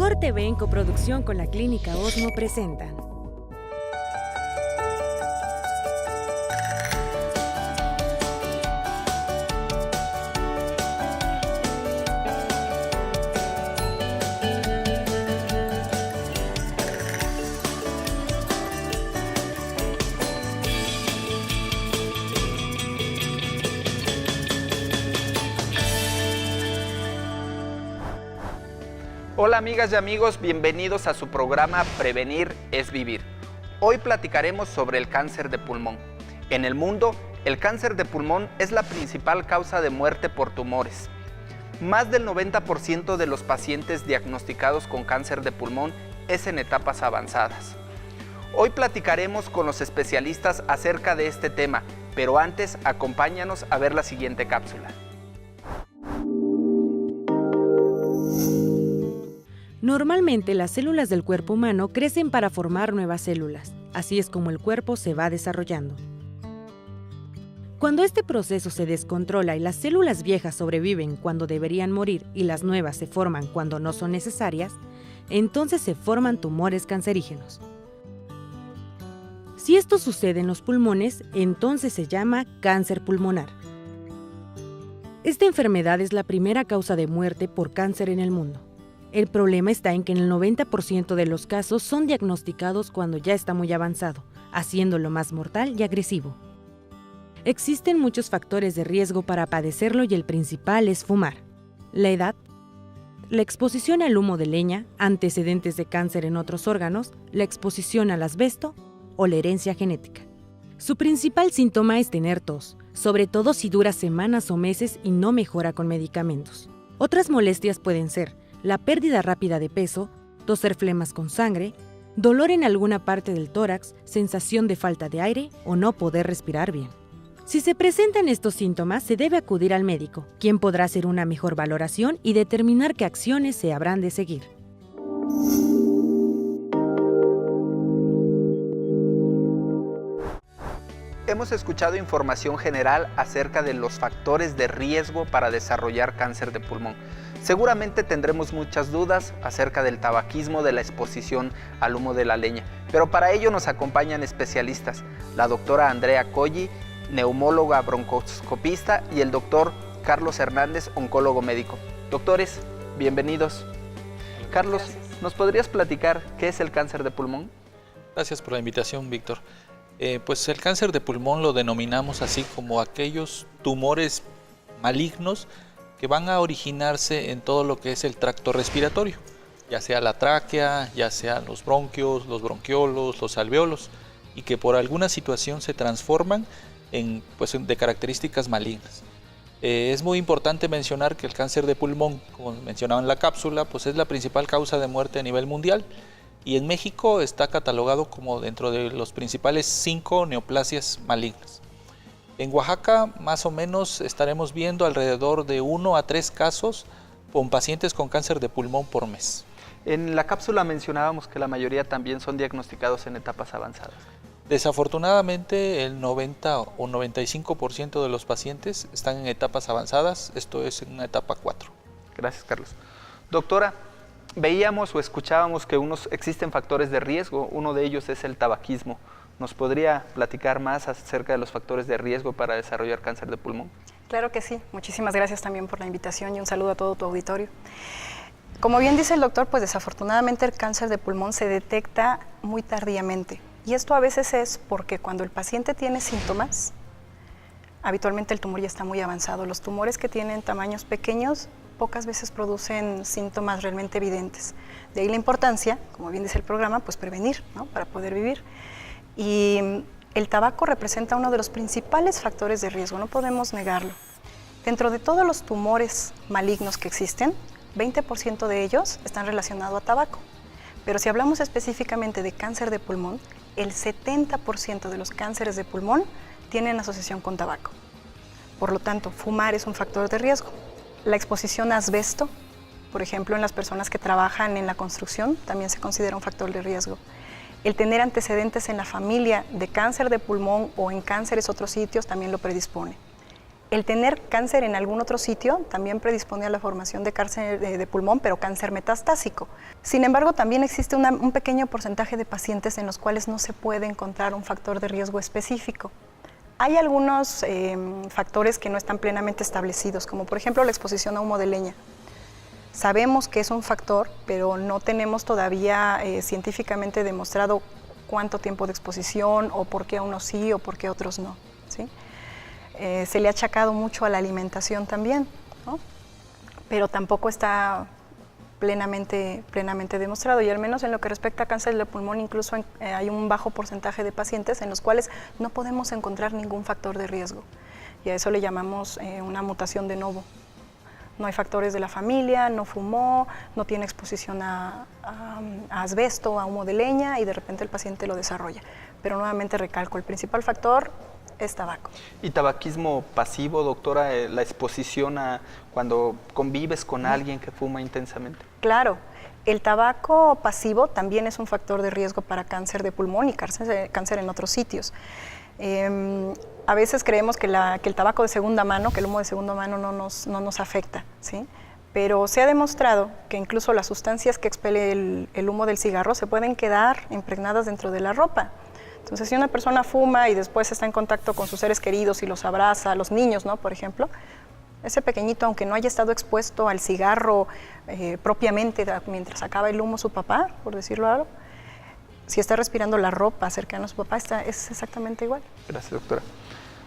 Mejor TV en coproducción con la Clínica Osmo presentan. Hola amigas y amigos, bienvenidos a su programa Prevenir es Vivir. Hoy platicaremos sobre el cáncer de pulmón. En el mundo, el cáncer de pulmón es la principal causa de muerte por tumores. Más del 90% de los pacientes diagnosticados con cáncer de pulmón es en etapas avanzadas. Hoy platicaremos con los especialistas acerca de este tema, pero antes acompáñanos a ver la siguiente cápsula. Normalmente las células del cuerpo humano crecen para formar nuevas células. Así es como el cuerpo se va desarrollando. Cuando este proceso se descontrola y las células viejas sobreviven cuando deberían morir y las nuevas se forman cuando no son necesarias, entonces se forman tumores cancerígenos. Si esto sucede en los pulmones, entonces se llama cáncer pulmonar. Esta enfermedad es la primera causa de muerte por cáncer en el mundo. El problema está en que en el 90% de los casos son diagnosticados cuando ya está muy avanzado, haciéndolo más mortal y agresivo. Existen muchos factores de riesgo para padecerlo y el principal es fumar, la edad, la exposición al humo de leña, antecedentes de cáncer en otros órganos, la exposición al asbesto o la herencia genética. Su principal síntoma es tener tos, sobre todo si dura semanas o meses y no mejora con medicamentos. Otras molestias pueden ser la pérdida rápida de peso, toser flemas con sangre, dolor en alguna parte del tórax, sensación de falta de aire o no poder respirar bien. Si se presentan estos síntomas, se debe acudir al médico, quien podrá hacer una mejor valoración y determinar qué acciones se habrán de seguir. Hemos escuchado información general acerca de los factores de riesgo para desarrollar cáncer de pulmón. Seguramente tendremos muchas dudas acerca del tabaquismo, de la exposición al humo de la leña, pero para ello nos acompañan especialistas, la doctora Andrea Colli, neumóloga broncoscopista, y el doctor Carlos Hernández, oncólogo médico. Doctores, bienvenidos. Carlos, ¿nos podrías platicar qué es el cáncer de pulmón? Gracias por la invitación, Víctor. Pues el cáncer de pulmón lo denominamos así como aquellos tumores malignos que van a originarse en todo lo que es el tracto respiratorio, ya sea la tráquea, ya sean los bronquios, los bronquiolos, los alveolos, y que por alguna situación se transforman de características malignas. Es muy importante mencionar que el cáncer de pulmón, como mencionaba en la cápsula, pues es la principal causa de muerte a nivel mundial, y en México está catalogado como dentro de los principales 5 neoplasias malignas. En Oaxaca, más o menos, estaremos viendo alrededor de 1 a 3 casos con pacientes con cáncer de pulmón por mes. En la cápsula mencionábamos que la mayoría también son diagnosticados en etapas avanzadas. Desafortunadamente, el 90 o 95% de los pacientes están en etapas avanzadas, esto es en una etapa 4. Gracias, Carlos. Doctora, veíamos o escuchábamos que existen factores de riesgo, uno de ellos es el tabaquismo. ¿Nos podría platicar más acerca de los factores de riesgo para desarrollar cáncer de pulmón? Claro que sí. Muchísimas gracias también por la invitación y un saludo a todo tu auditorio. Como bien dice el doctor, pues desafortunadamente el cáncer de pulmón se detecta muy tardíamente. Y esto a veces es porque cuando el paciente tiene síntomas, habitualmente el tumor ya está muy avanzado. Los tumores que tienen tamaños pequeños pocas veces producen síntomas realmente evidentes. De ahí la importancia, como bien dice el programa, pues prevenir, ¿no? Para poder vivir. Y el tabaco representa uno de los principales factores de riesgo, no podemos negarlo. Dentro de todos los tumores malignos que existen, 20% de ellos están relacionados a tabaco. Pero si hablamos específicamente de cáncer de pulmón, el 70% de los cánceres de pulmón tienen asociación con tabaco. Por lo tanto, fumar es un factor de riesgo. La exposición a asbesto, por ejemplo, en las personas que trabajan en la construcción, también se considera un factor de riesgo. El tener antecedentes en la familia de cáncer de pulmón o en cánceres otros sitios también lo predispone. El tener cáncer en algún otro sitio también predispone a la formación de cáncer de pulmón, pero cáncer metastásico. Sin embargo, también existe un pequeño porcentaje de pacientes en los cuales no se puede encontrar un factor de riesgo específico. Hay algunos factores que no están plenamente establecidos, como por ejemplo la exposición a humo de leña. Sabemos que es un factor, pero no tenemos todavía científicamente demostrado cuánto tiempo de exposición o por qué a unos sí o por qué a otros no, ¿sí? Se le ha achacado mucho a la alimentación también, ¿no? Pero tampoco está plenamente demostrado, y al menos en lo que respecta a cáncer de pulmón, incluso hay un bajo porcentaje de pacientes en los cuales no podemos encontrar ningún factor de riesgo, y a eso le llamamos una mutación de novo. No hay factores de la familia, no fumó, no tiene exposición a asbesto, a humo de leña, y de repente el paciente lo desarrolla. Pero nuevamente recalco, el principal factor es tabaco. ¿Y tabaquismo pasivo, doctora? La exposición a cuando convives con alguien que fuma intensamente. Claro, el tabaco pasivo también es un factor de riesgo para cáncer de pulmón y cáncer en otros sitios. A veces creemos que el tabaco de segunda mano, que el humo de segunda mano no nos afecta, ¿sí? Pero se ha demostrado que incluso las sustancias que expele el humo del cigarro se pueden quedar impregnadas dentro de la ropa. Entonces, si una persona fuma y después está en contacto con sus seres queridos y los abraza, a los niños, ¿no?, por ejemplo, ese pequeñito, aunque no haya estado expuesto al cigarro propiamente mientras acaba el humo su papá, por decirlo algo, si está respirando la ropa cercana a su papá, es exactamente igual. Gracias, doctora.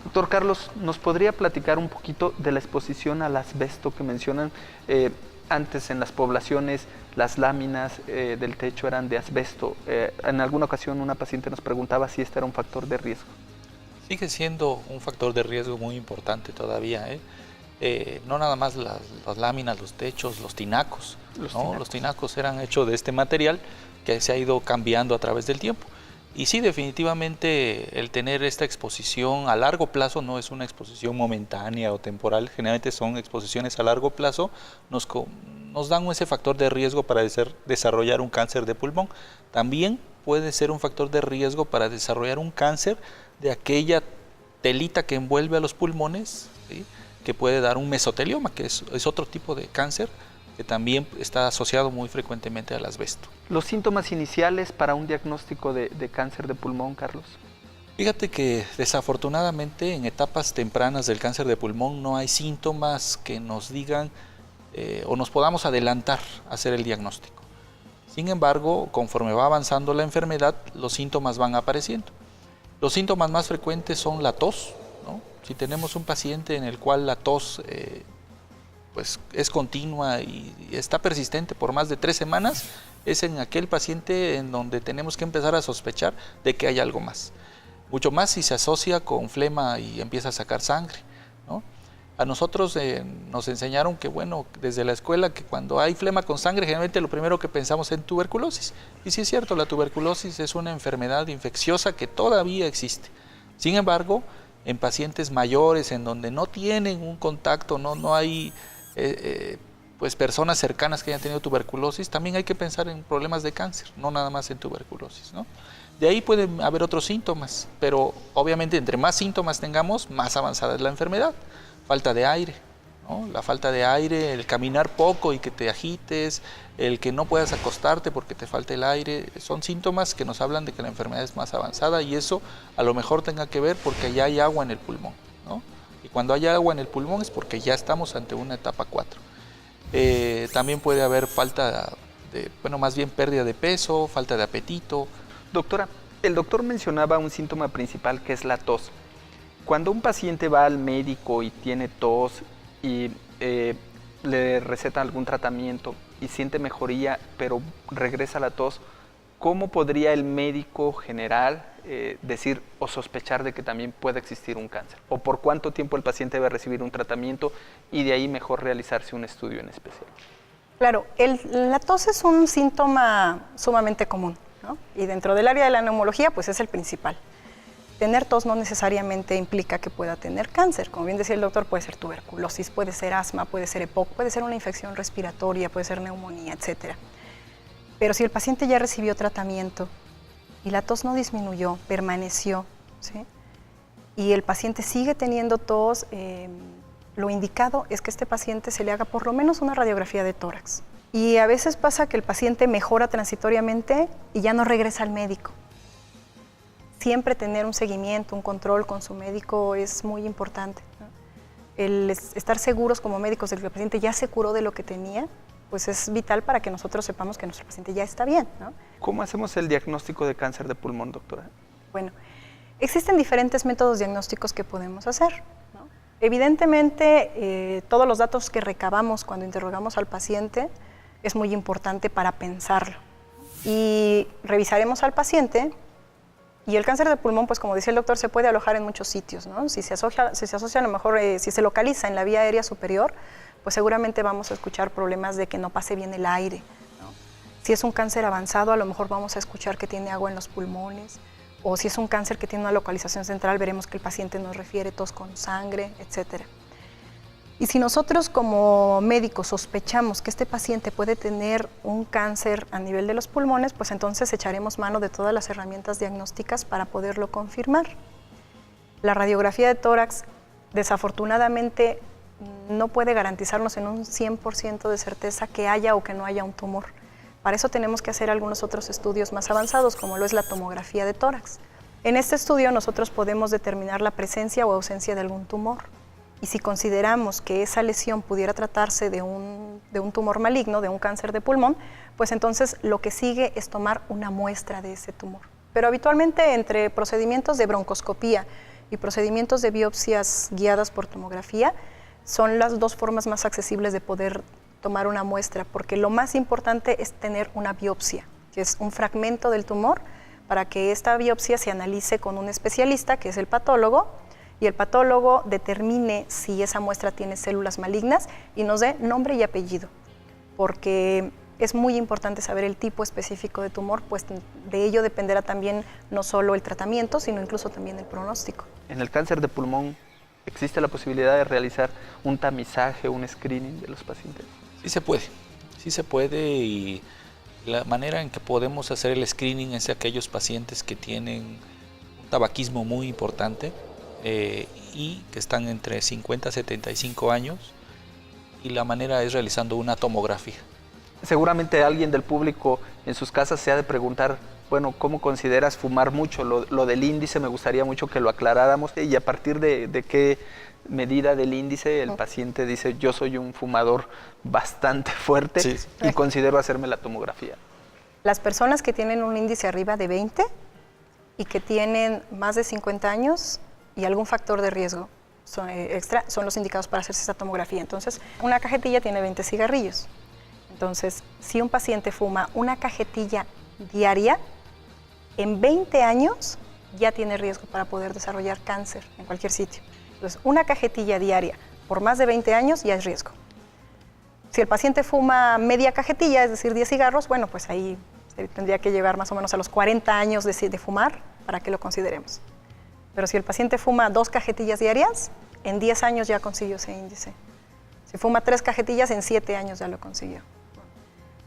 Doctor Carlos, ¿nos podría platicar un poquito de la exposición al asbesto que mencionan? Antes en las poblaciones las láminas del techo eran de asbesto. En alguna ocasión una paciente nos preguntaba si este era un factor de riesgo. Sigue siendo un factor de riesgo muy importante todavía, no nada más las láminas, los techos, los tinacos. Los tinacos eran hechos de este material que se ha ido cambiando a través del tiempo. Y sí, definitivamente el tener esta exposición a largo plazo no es una exposición momentánea o temporal, generalmente son exposiciones a largo plazo, nos dan ese factor de riesgo para desarrollar un cáncer de pulmón. También puede ser un factor de riesgo para desarrollar un cáncer de aquella telita que envuelve a los pulmones, ¿sí?, que puede dar un mesotelioma, que es otro tipo de cáncer que también está asociado muy frecuentemente al asbesto. ¿Los síntomas iniciales para un diagnóstico de cáncer de pulmón, Carlos? Fíjate que desafortunadamente en etapas tempranas del cáncer de pulmón no hay síntomas que nos digan o nos podamos adelantar a hacer el diagnóstico. Sin embargo, conforme va avanzando la enfermedad, los síntomas van apareciendo. Los síntomas más frecuentes son la tos, ¿no? Si tenemos un paciente en el cual la tos pues es continua y está persistente por más de 3 semanas, es en aquel paciente en donde tenemos que empezar a sospechar de que hay algo más. Mucho más si se asocia con flema y empieza a sacar sangre, ¿no? A nosotros nos enseñaron que, bueno, desde la escuela, que cuando hay flema con sangre, generalmente lo primero que pensamos es en tuberculosis. Y sí es cierto, la tuberculosis es una enfermedad infecciosa que todavía existe. Sin embargo, en pacientes mayores, en donde no tienen un contacto, no hay pues personas cercanas que hayan tenido tuberculosis, también hay que pensar en problemas de cáncer, no nada más en tuberculosis, ¿no? De ahí pueden haber otros síntomas, pero obviamente entre más síntomas tengamos, más avanzada es la enfermedad. Falta de aire, ¿no? La falta de aire, el caminar poco y que te agites, el que no puedas acostarte porque te falta el aire, son síntomas que nos hablan de que la enfermedad es más avanzada, y eso a lo mejor tenga que ver porque ya hay agua en el pulmón, ¿no? Y cuando hay agua en el pulmón es porque ya estamos ante una etapa 4. También puede haber falta de, más bien pérdida de peso, falta de apetito. Doctora, el doctor mencionaba un síntoma principal que es la tos. Cuando un paciente va al médico y tiene tos y le receta algún tratamiento y siente mejoría, pero regresa la tos, ¿cómo podría el médico general decir o sospechar de que también puede existir un cáncer? ¿O por cuánto tiempo el paciente debe recibir un tratamiento y de ahí mejor realizarse un estudio en especial? Claro, la tos es un síntoma sumamente común, ¿no? Y dentro del área de la neumología, pues es el principal. Tener tos no necesariamente implica que pueda tener cáncer. Como bien decía el doctor, puede ser tuberculosis, puede ser asma, puede ser EPOC, puede ser una infección respiratoria, puede ser neumonía, etc. Pero si el paciente ya recibió tratamiento y la tos no disminuyó, permaneció, ¿sí?, y el paciente sigue teniendo tos lo indicado es que a este paciente se le haga por lo menos una radiografía de tórax. Y a veces pasa que el paciente mejora transitoriamente y ya no regresa al médico. Siempre tener un seguimiento, un control con su médico es muy importante, ¿no? El estar seguros como médicos de que el paciente ya se curó de lo que tenía, pues es vital para que nosotros sepamos que nuestro paciente ya está bien, ¿no? ¿Cómo hacemos el diagnóstico de cáncer de pulmón, doctora? Bueno, existen diferentes métodos diagnósticos que podemos hacer, ¿no? Evidentemente, todos los datos que recabamos cuando interrogamos al paciente es muy importante para pensarlo. Y revisaremos al paciente y el cáncer de pulmón, pues como decía el doctor, se puede alojar en muchos sitios, ¿no? Si se asocia a lo mejor, si se localiza en la vía aérea superior, pues seguramente vamos a escuchar problemas de que no pase bien el aire, ¿no? Si es un cáncer avanzado, a lo mejor vamos a escuchar que tiene agua en los pulmones, o si es un cáncer que tiene una localización central, veremos que el paciente nos refiere tos con sangre, etcétera. Y si nosotros como médicos sospechamos que este paciente puede tener un cáncer a nivel de los pulmones, pues entonces echaremos mano de todas las herramientas diagnósticas para poderlo confirmar. La radiografía de tórax, desafortunadamente, no puede garantizarnos en un 100% de certeza que haya o que no haya un tumor. Para eso tenemos que hacer algunos otros estudios más avanzados, como lo es la tomografía de tórax. En este estudio nosotros podemos determinar la presencia o ausencia de algún tumor. Y si consideramos que esa lesión pudiera tratarse de un tumor maligno, de un cáncer de pulmón, pues entonces lo que sigue es tomar una muestra de ese tumor. Pero habitualmente entre procedimientos de broncoscopía y procedimientos de biopsias guiadas por tomografía son las dos formas más accesibles de poder tomar una muestra, porque lo más importante es tener una biopsia, que es un fragmento del tumor, para que esta biopsia se analice con un especialista, que es el patólogo, y el patólogo determine si esa muestra tiene células malignas y nos dé nombre y apellido, porque es muy importante saber el tipo específico de tumor, pues de ello dependerá también no solo el tratamiento, sino incluso también el pronóstico. En el cáncer de pulmón, ¿existe la posibilidad de realizar un tamizaje, un screening de los pacientes? Sí se puede, y la manera en que podemos hacer el screening es de aquellos pacientes que tienen un tabaquismo muy importante, y que están entre 50 y 75 años, y la manera es realizando una tomografía. Seguramente alguien del público en sus casas se ha de preguntar, bueno, ¿cómo consideras fumar mucho? Lo del índice me gustaría mucho que lo aclaráramos, y a partir de qué medida del índice el paciente dice, yo soy un fumador bastante fuerte, sí, y considero hacerme la tomografía. Las personas que tienen un índice arriba de 20 y que tienen más de 50 años y algún factor de riesgo extra son los indicados para hacerse esta tomografía. Entonces, una cajetilla tiene 20 cigarrillos. Entonces, si un paciente fuma una cajetilla diaria, en 20 años ya tiene riesgo para poder desarrollar cáncer en cualquier sitio. Entonces, una cajetilla diaria por más de 20 años ya es riesgo. Si el paciente fuma media cajetilla, es decir, 10 cigarros, bueno, pues ahí tendría que llegar más o menos a los 40 años de fumar para que lo consideremos. Pero si el paciente fuma 2 cajetillas diarias, en 10 años ya consiguió ese índice. Si fuma 3 cajetillas, en 7 años ya lo consiguió.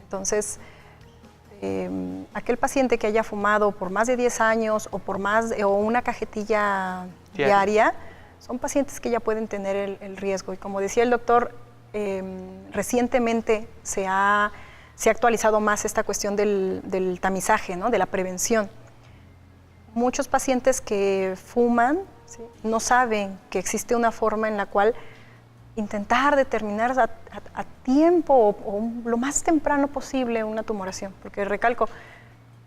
Entonces, aquel paciente que haya fumado por más de 10 años o una cajetilla diaria, son pacientes que ya pueden tener el riesgo. Y como decía el doctor, recientemente se ha actualizado más esta cuestión del tamizaje, ¿no? De la prevención. Muchos pacientes que fuman, ¿sí?, no saben que existe una forma en la cual intentar determinar a tiempo o lo más temprano posible una tumoración, porque recalco,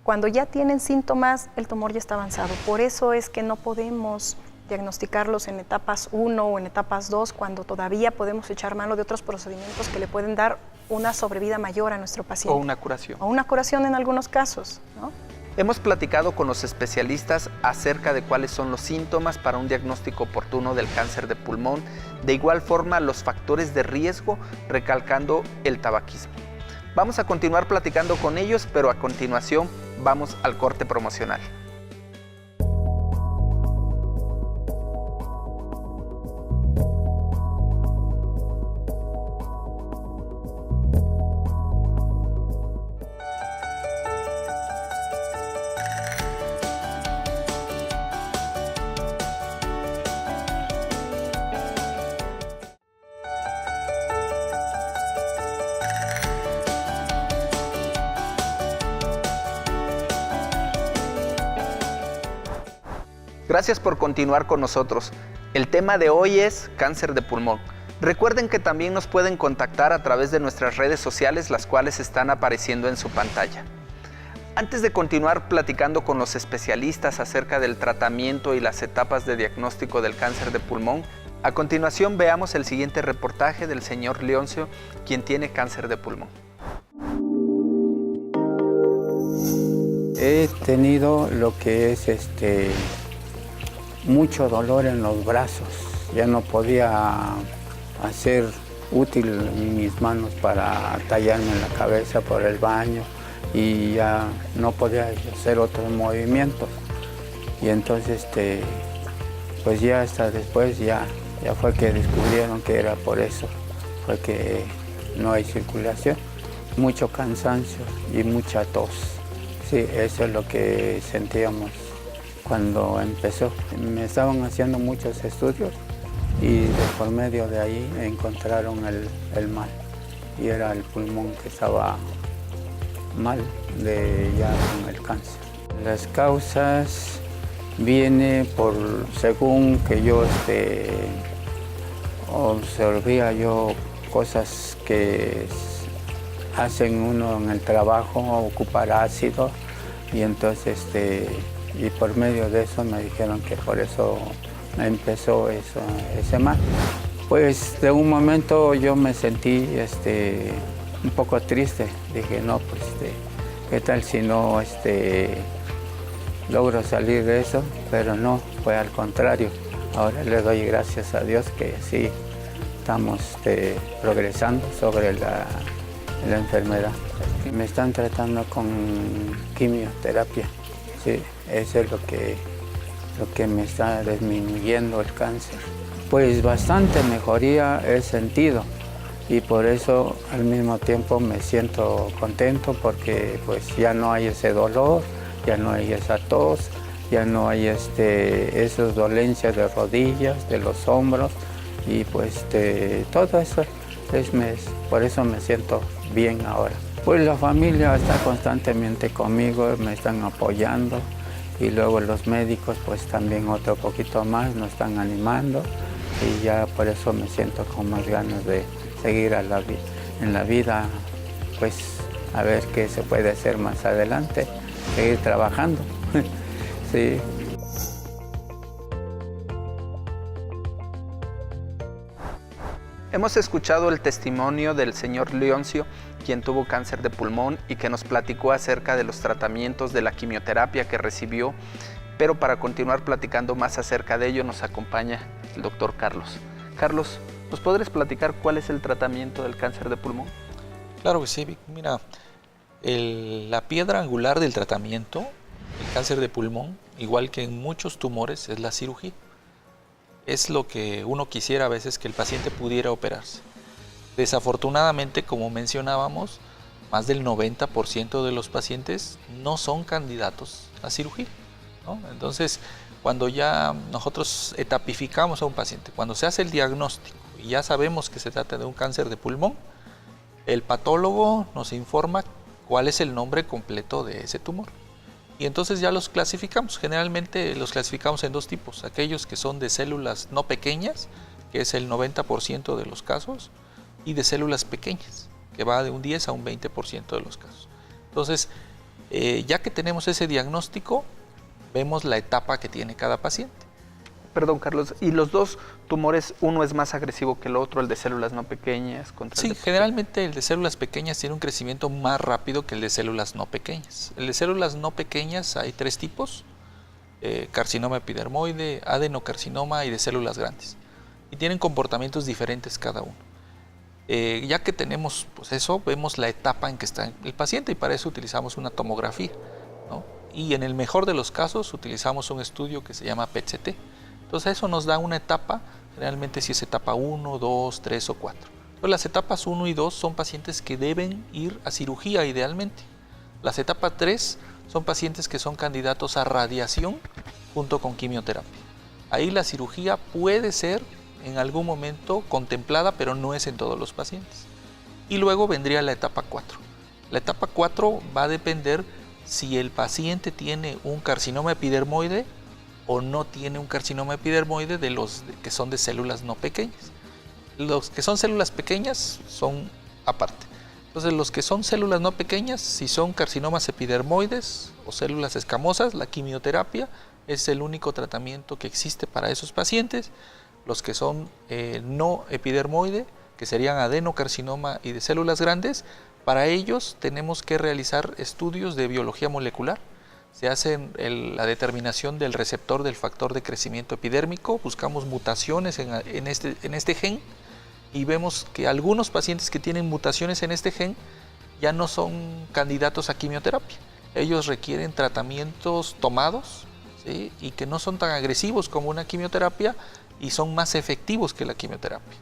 cuando ya tienen síntomas, el tumor ya está avanzado. Por eso es que no podemos diagnosticarlos en etapas 1 o en etapas 2, cuando todavía podemos echar mano de otros procedimientos que le pueden dar una sobrevida mayor a nuestro paciente. O una curación. O una curación en algunos casos, ¿no? Hemos platicado con los especialistas acerca de cuáles son los síntomas para un diagnóstico oportuno del cáncer de pulmón, de igual forma los factores de riesgo, recalcando el tabaquismo. Vamos a continuar platicando con ellos, pero a continuación vamos al corte promocional. Gracias por continuar con nosotros. El tema de hoy es cáncer de pulmón. Recuerden que también nos pueden contactar a través de nuestras redes sociales, las cuales están apareciendo en su pantalla. Antes de continuar platicando con los especialistas acerca del tratamiento y las etapas de diagnóstico del cáncer de pulmón, a continuación veamos el siguiente reportaje del señor Leoncio, quien tiene cáncer de pulmón. He tenido lo que es mucho dolor en los brazos. Ya no podía hacer útil mis manos para tallarme la cabeza por el baño y ya no podía hacer otros movimientos. Y entonces, pues ya hasta después ya fue que descubrieron que era por eso, fue que no hay circulación, mucho cansancio y mucha tos. Sí, eso es lo que sentíamos cuando empezó. Me estaban haciendo muchos estudios y por medio de ahí encontraron el mal. Y era el pulmón que estaba mal ya con el cáncer. Las causas vienen según que yo observía cosas que hacen uno en el trabajo, ocupar ácido, y entonces y por medio de eso me dijeron que por eso empezó ese mal. Pues de un momento yo me sentí un poco triste. Dije, no, pues ¿qué tal si no logro salir de eso? Pero no, fue al contrario. Ahora le doy gracias a Dios que sí estamos progresando sobre la enfermedad. Me están tratando con quimioterapia. Sí, eso es lo que me está disminuyendo el cáncer. Pues bastante mejoría he sentido y por eso al mismo tiempo me siento contento porque pues ya no hay ese dolor, ya no hay esa tos, ya no hay esas dolencias de rodillas, de los hombros y pues todo eso por eso me siento bien ahora. Pues la familia está constantemente conmigo, me están apoyando y luego los médicos pues también otro poquito más nos están animando y ya por eso me siento con más ganas de seguir en la vida, pues a ver qué se puede hacer más adelante, seguir trabajando. Sí. Hemos escuchado el testimonio del señor Leoncio, quien tuvo cáncer de pulmón y que nos platicó acerca de los tratamientos de la quimioterapia que recibió, pero para continuar platicando más acerca de ello nos acompaña el doctor Carlos. Carlos, ¿nos podrías platicar cuál es el tratamiento del cáncer de pulmón? Claro que sí, Vic. Mira, la piedra angular del tratamiento del cáncer de pulmón, igual que en muchos tumores, es la cirugía. Es lo que uno quisiera a veces, que el paciente pudiera operarse. Desafortunadamente, como mencionábamos, más del 90% de los pacientes no son candidatos a cirugía, ¿no? Entonces, cuando ya nosotros etapificamos a un paciente, cuando se hace el diagnóstico y ya sabemos que se trata de un cáncer de pulmón, el patólogo nos informa cuál es el nombre completo de ese tumor. Y entonces ya los clasificamos. Generalmente los clasificamos en dos tipos: aquellos que son de células no pequeñas, que es el 90% de los casos, y de células pequeñas, que va de un 10 a un 20% de los casos. Entonces, ya que tenemos ese diagnóstico, vemos la etapa que tiene cada paciente. Perdón, Carlos, ¿y los dos tumores, uno es más agresivo que el otro, el de células no pequeñas? Sí, generalmente el de células pequeñas tiene un crecimiento más rápido que el de células no pequeñas. El de células no pequeñas hay tres tipos: carcinoma epidermoide, adenocarcinoma y de células grandes. Y tienen comportamientos diferentes cada uno. Ya que tenemos pues eso, vemos la etapa en que está el paciente y para eso utilizamos una tomografía, ¿no? Y en el mejor de los casos utilizamos un estudio que se llama PET-CT. Entonces eso nos da una etapa, realmente si es etapa 1, 2, 3 o 4. Entonces las etapas 1 y 2 son pacientes que deben ir a cirugía idealmente. Las etapas 3 son pacientes que son candidatos a radiación junto con quimioterapia. Ahí la cirugía puede ser en algún momento contemplada, pero no es en todos los pacientes. Y luego vendría la etapa 4. La etapa 4 va a depender si el paciente tiene un carcinoma epidermoide o no tiene un carcinoma epidermoide de los que son de células no pequeñas. Los que son células pequeñas son aparte. Entonces, los que son células no pequeñas, si son carcinomas epidermoides o células escamosas, la quimioterapia es el único tratamiento que existe para esos pacientes. Los que son no epidermoide, que serían adenocarcinoma y de células grandes, para ellos tenemos que realizar estudios de biología molecular. Se hace la determinación del receptor del factor de crecimiento epidérmico, buscamos mutaciones en este gen y vemos que algunos pacientes que tienen mutaciones en este gen ya no son candidatos a quimioterapia. Ellos requieren tratamientos tomados, ¿sí?, y que no son tan agresivos como una quimioterapia y son más efectivos que la quimioterapia.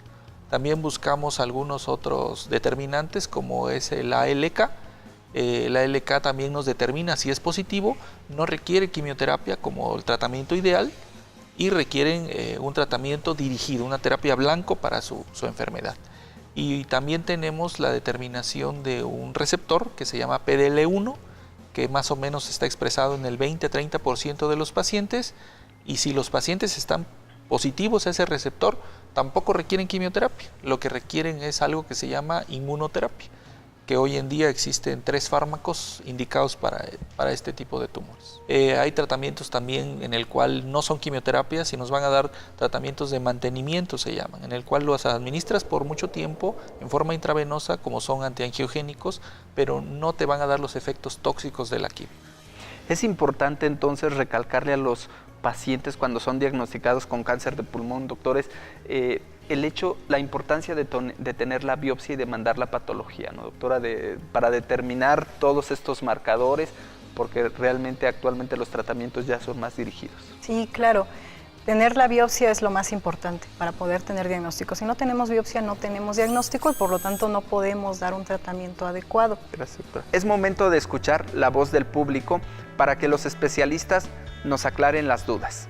También buscamos algunos otros determinantes como es el ALK. El ALK también nos determina si es positivo, no requiere quimioterapia como el tratamiento ideal y requieren un tratamiento dirigido, una terapia blanco para su enfermedad. Y también tenemos la determinación de un receptor que se llama PDL1, que más o menos está expresado en el 20-30% de los pacientes, y si los pacientes están positivos a ese receptor, tampoco requieren quimioterapia. Lo que requieren es algo que se llama inmunoterapia, que hoy en día existen 3 fármacos indicados para este tipo de tumores. Hay tratamientos también en el cual no son quimioterapias y nos van a dar tratamientos de mantenimiento, se llaman, en el cual los administras por mucho tiempo en forma intravenosa, como son antiangiogénicos, pero no te van a dar los efectos tóxicos de la quimio. Es importante entonces recalcarle a los pacientes cuando son diagnosticados con cáncer de pulmón, doctores, la importancia de tener la biopsia y de mandar la patología, ¿no, doctora? Para determinar todos estos marcadores, porque realmente actualmente los tratamientos ya son más dirigidos. Sí, claro. Tener la biopsia es lo más importante para poder tener diagnóstico. Si no tenemos biopsia, no tenemos diagnóstico y por lo tanto no podemos dar un tratamiento adecuado. Gracias, doctora. Es momento de escuchar la voz del público para que los especialistas nos aclaren las dudas.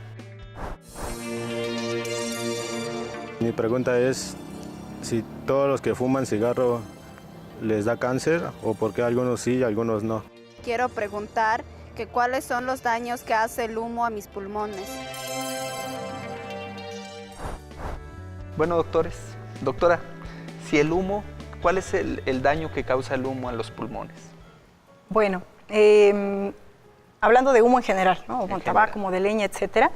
Mi pregunta es si todos los que fuman cigarro les da cáncer o por qué algunos sí y algunos no. Quiero preguntar que cuáles son los daños que hace el humo a mis pulmones. Bueno, doctora, si el humo, ¿cuál es el daño que causa el humo a los pulmones? Bueno, hablando de humo en general, ¿no? Como tabaco, como de leña, etcétera,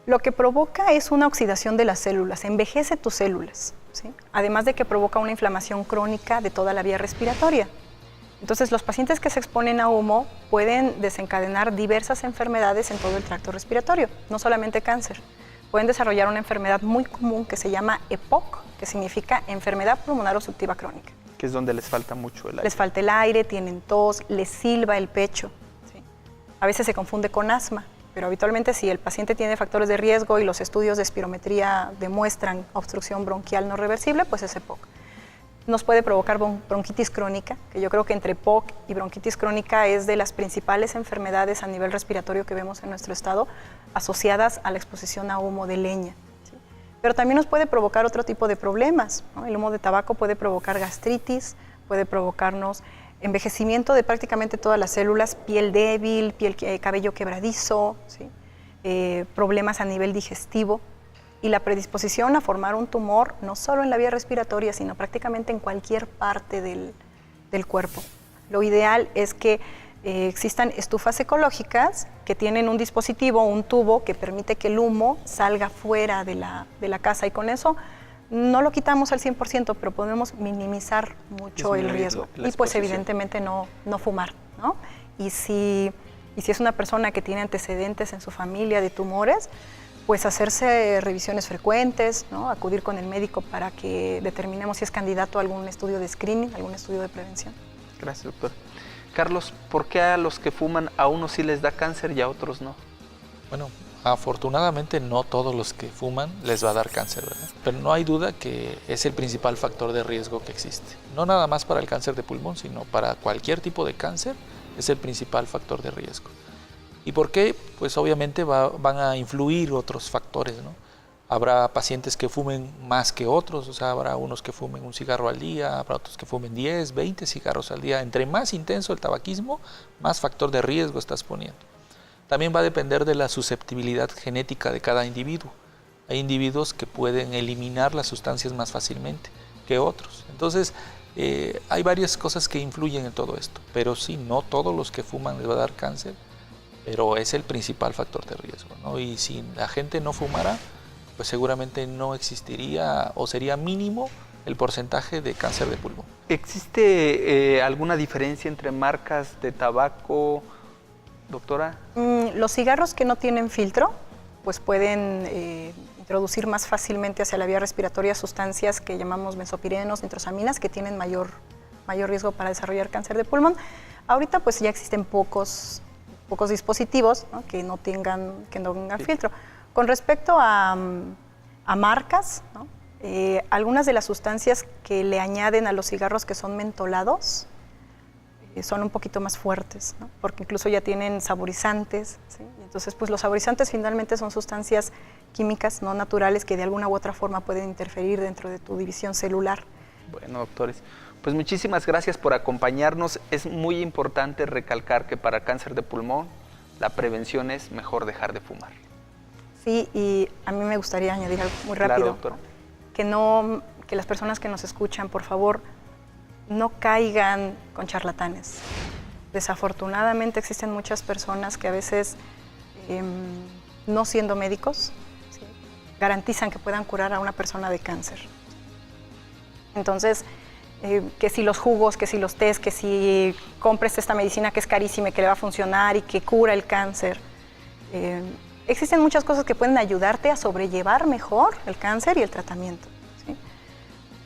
lo que provoca es una oxidación de las células, envejece tus células, ¿sí? Además de que provoca una inflamación crónica de toda la vía respiratoria. Entonces, los pacientes que se exponen a humo pueden desencadenar diversas enfermedades en todo el tracto respiratorio, no solamente cáncer. Pueden desarrollar una enfermedad muy común que se llama EPOC, que significa enfermedad pulmonar obstructiva crónica. Que es donde les falta mucho el aire. Les falta el aire, tienen tos, les silba el pecho. ¿Sí? A veces se confunde con asma, pero habitualmente si el paciente tiene factores de riesgo y los estudios de espirometría demuestran obstrucción bronquial no reversible, pues es EPOC. Nos puede provocar bronquitis crónica, que yo creo que entre EPOC y bronquitis crónica es de las principales enfermedades a nivel respiratorio que vemos en nuestro estado asociadas a la exposición a humo de leña. ¿Sí? Pero también nos puede provocar otro tipo de problemas, ¿no? El humo de tabaco puede provocar gastritis, puede provocarnos envejecimiento de prácticamente todas las células, piel débil, cabello quebradizo, ¿sí? Problemas a nivel digestivo. Y la predisposición a formar un tumor no solo en la vía respiratoria, sino prácticamente en cualquier parte del cuerpo. Lo ideal es que existan estufas ecológicas que tienen un dispositivo, un tubo que permite que el humo salga fuera de la casa y con eso no lo quitamos al 100%, pero podemos minimizar mucho el riesgo. Y pues evidentemente no fumar, ¿no? Y si es una persona que tiene antecedentes en su familia de tumores, pues hacerse revisiones frecuentes, ¿no? Acudir con el médico para que determinemos si es candidato a algún estudio de screening, algún estudio de prevención. Gracias, doctor. Carlos, ¿por qué a los que fuman a unos sí les da cáncer y a otros no? Bueno, afortunadamente no todos los que fuman les va a dar cáncer, ¿verdad? Pero no hay duda que es el principal factor de riesgo que existe. No nada más para el cáncer de pulmón, sino para cualquier tipo de cáncer es el principal factor de riesgo. ¿Y por qué? Pues obviamente van a influir otros factores, ¿no? Habrá pacientes que fumen más que otros, o sea, habrá unos que fumen un cigarro al día, habrá otros que fumen 10, 20 cigarros al día. Entre más intenso el tabaquismo, más factor de riesgo estás poniendo. También va a depender de la susceptibilidad genética de cada individuo. Hay individuos que pueden eliminar las sustancias más fácilmente que otros. Entonces, hay varias cosas que influyen en todo esto, pero sí, no todos los que fuman les va a dar cáncer, pero es el principal factor de riesgo, ¿no? Y si la gente no fumara, pues seguramente no existiría o sería mínimo el porcentaje de cáncer de pulmón. ¿Existe alguna diferencia entre marcas de tabaco, doctora? Los cigarros que no tienen filtro, pues pueden introducir más fácilmente hacia la vía respiratoria sustancias que llamamos benzopirenos, nitrosaminas, que tienen mayor riesgo para desarrollar cáncer de pulmón. Ahorita pues ya existen pocos dispositivos, ¿no?, que no tengan filtro. Con respecto a marcas, ¿no?, algunas de las sustancias que le añaden a los cigarros que son mentolados son un poquito más fuertes, ¿no?, porque incluso ya tienen saborizantes, ¿sí? Entonces, pues los saborizantes finalmente son sustancias químicas no naturales que de alguna u otra forma pueden interferir dentro de tu división celular. Bueno, doctores, pues muchísimas gracias por acompañarnos. Es muy importante recalcar que para cáncer de pulmón la prevención es mejor dejar de fumar. Sí, y a mí me gustaría añadir algo muy rápido. Claro, doctora. Que las personas que nos escuchan, por favor, no caigan con charlatanes. Desafortunadamente existen muchas personas que a veces, no siendo médicos, ¿sí?, garantizan que puedan curar a una persona de cáncer. Entonces, que si los jugos, que si los tés, que si compres esta medicina que es carísima y que le va a funcionar y que cura el cáncer. Existen muchas cosas que pueden ayudarte a sobrellevar mejor el cáncer y el tratamiento, ¿sí?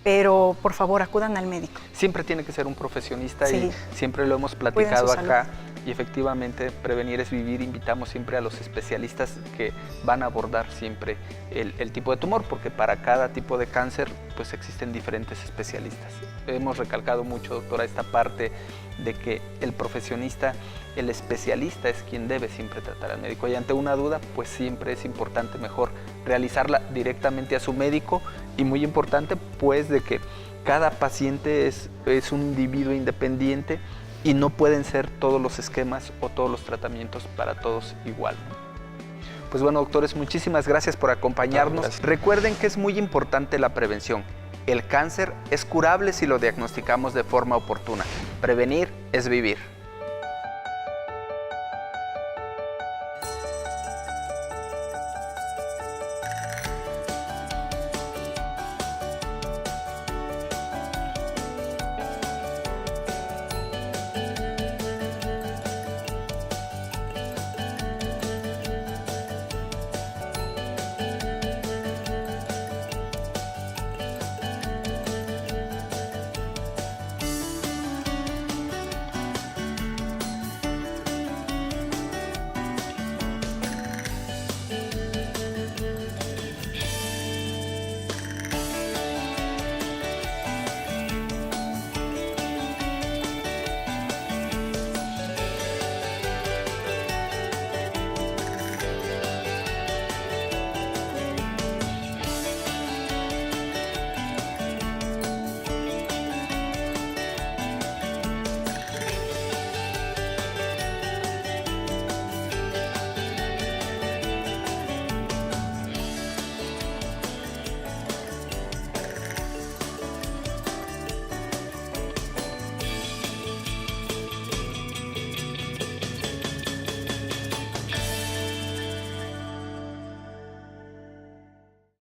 Pero por favor acudan al médico. Siempre tiene que ser un profesionista, sí, y siempre lo hemos Cuiden platicado su acá. salud. Y efectivamente, prevenir es vivir. Invitamos siempre a los especialistas que van a abordar siempre el tipo de tumor, porque para cada tipo de cáncer pues existen diferentes especialistas. Hemos recalcado mucho, doctora, esta parte de que el profesionista, el especialista es quien debe siempre tratar al médico. Y ante una duda, pues siempre es importante mejor realizarla directamente a su médico, y muy importante pues de que cada paciente es un individuo independiente y no pueden ser todos los esquemas o todos los tratamientos para todos igual, ¿no? Pues bueno, doctores, muchísimas gracias por acompañarnos. Gracias. Recuerden que es muy importante la prevención. El cáncer es curable si lo diagnosticamos de forma oportuna. Prevenir es vivir.